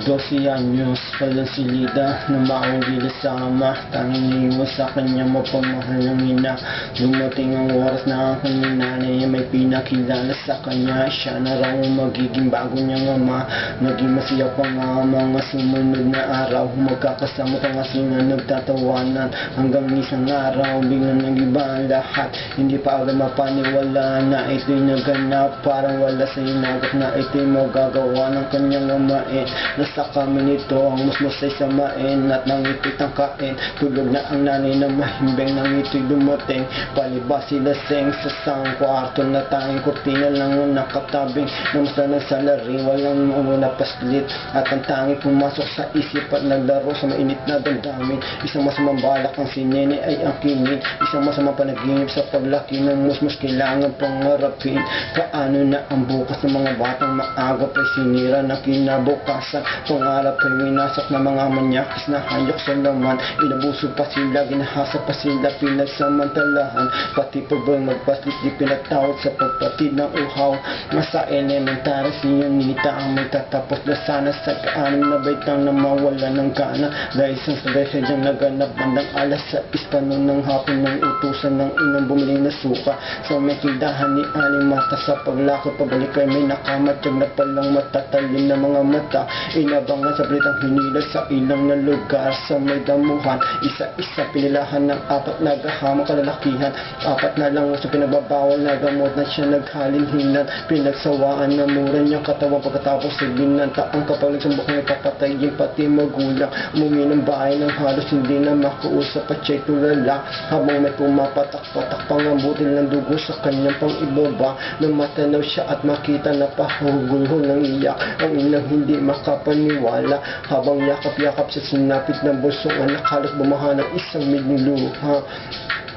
12 anyos palang silida na maugila sa ama. Tanging iwas sa kanya mapamahal ng ina. Dumating ang oras na ang kanyang nanay may pinakilala sa kanya. Siya na raw magiging bago niyang ama. Naging masaya pa nga mga sumunod na araw. Magkakasama pa nga sila nagtatawanan. Hanggang isang araw biglang nag-iba ang lahat. Hindi pa agad mapaniwala na ito'y naganap. Parang wala sa inagap na ito'y magagawa ng kanyang amain. Nasa kami nito ang musmusay samain at nang ito'y tangkain. Tulog na ang nanay na mahimbing nang ito'y dumating. Palibas sila seng sa sang kwarto na tanging kurtina lang ang nakatabing. Namusta ng salary, walang umuna paslit. At ang tanging pumasok sa isip at naglaro sa mainit na damdamin. Isang masamang balak ang sinene ay ang kinig. Isang masamang panaginip sa paglaki ng musmus kailangan pangarapin. Paano na ang bukas ng mga batang maagap ay sinira na kinabukasan. Pangarap ay winasak na mga manyakis na hayok sa laman. Inabuso pa sila, ginahasa pa sila, pinagsamantalahan. Pati pa ba magpaslit di pinatawad sa pagpatid ng uhaw. Masa elementary siyonita ang magtatapos na sana sa kaanim na baitang na mawala ng gana. Dahil isang sabay diyang naganap bandang alas sa ispanon ng hapon ng utusan ng inang bumili na suka. Sa may tindahan ni Animata sa paglakot pabalik ay may nakamatag na palang matatalim na mga mata. Inabangan sa balitang hinilag sa ilang na lugar sa may damuhan. Isa-isa pinilahan ng apat na gahamang kalalakihan. Apat na lang sa pinagbabawal na gamot na siya naghalinhinan. Pinagsawaan na mura niyang katawan pagkatapos sa binanta. Ang kapag nagsambok niya papatayin pati magulang. Umumi ng bahay ng halos hindi na makausap at siya'y tulala. Habang may pumapatak-patak pangambutin ng dugo sa kanyang pang-ibaba. Nang matanaw siya at makita na pahugulhol ng iyak. Ang inang hindi makapaniwala. Habang yakap-yakap sa sinapit ng bulsong anak halos bumaha ng isang miling luha.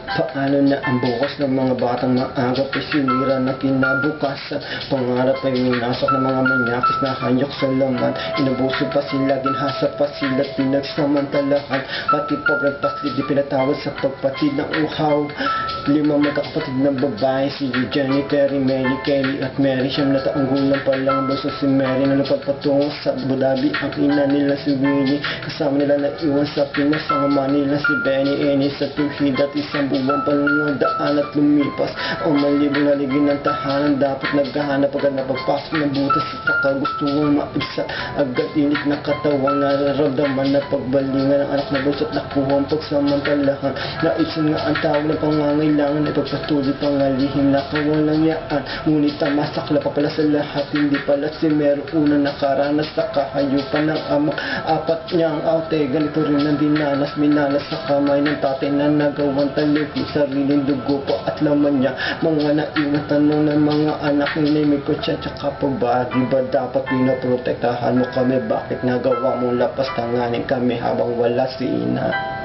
Paano na ang bukas ng mga batang maagap ay sinira na kinabukasan. Pangarap ay winasak ng mga manyakis na hanyok sa laman. Inabuso pa sila, ginhasa pa sila, pinagsamantalahan. Pati pobreng paslit di pinatawad sa pagpatid ng uhaw. 5 magkakapatid ng babae, si Jenny, Terry, Mary, Kelly at Mary. 9 na taong gulang pa lang buso si Mary na napagpatungo sa Abu Dhabi. Ang ina nila si Winnie, kasama nila na iwan sa Pinas. Ang ama nila si Benny, Ennis at Tuhid at isang buwang panunodaan at lumipas. Ang malibong naligin ng tahanan dapat naghahanap agad na pagpasok ng butas sa kagustuhang maibsat. Agad init na katawang nararamdaman na pagbalingan ng anak na gusto at nakuha ang pagsamantalahan. Naibsan nga ang tawag ng pangangailangan ay pagpatuloy pangalihim na kawalang yaan. Ngunit ang masakla pa pala sa lahat, hindi pala si Mero una nakaranas sa kahayupan ng ama. Apat niyang ate, ganito rin ang dinanas, minalas sa kamay ng tatay na nagawang talipin. Sariling dugo po at laman niya. Mga naiwan tanong ng mga anak ni may kutsa tsaka pa ba? Di ba dapat pinaprotektahan mo kami? Bakit nagawa mong lapas tanganin kami habang wala si ina?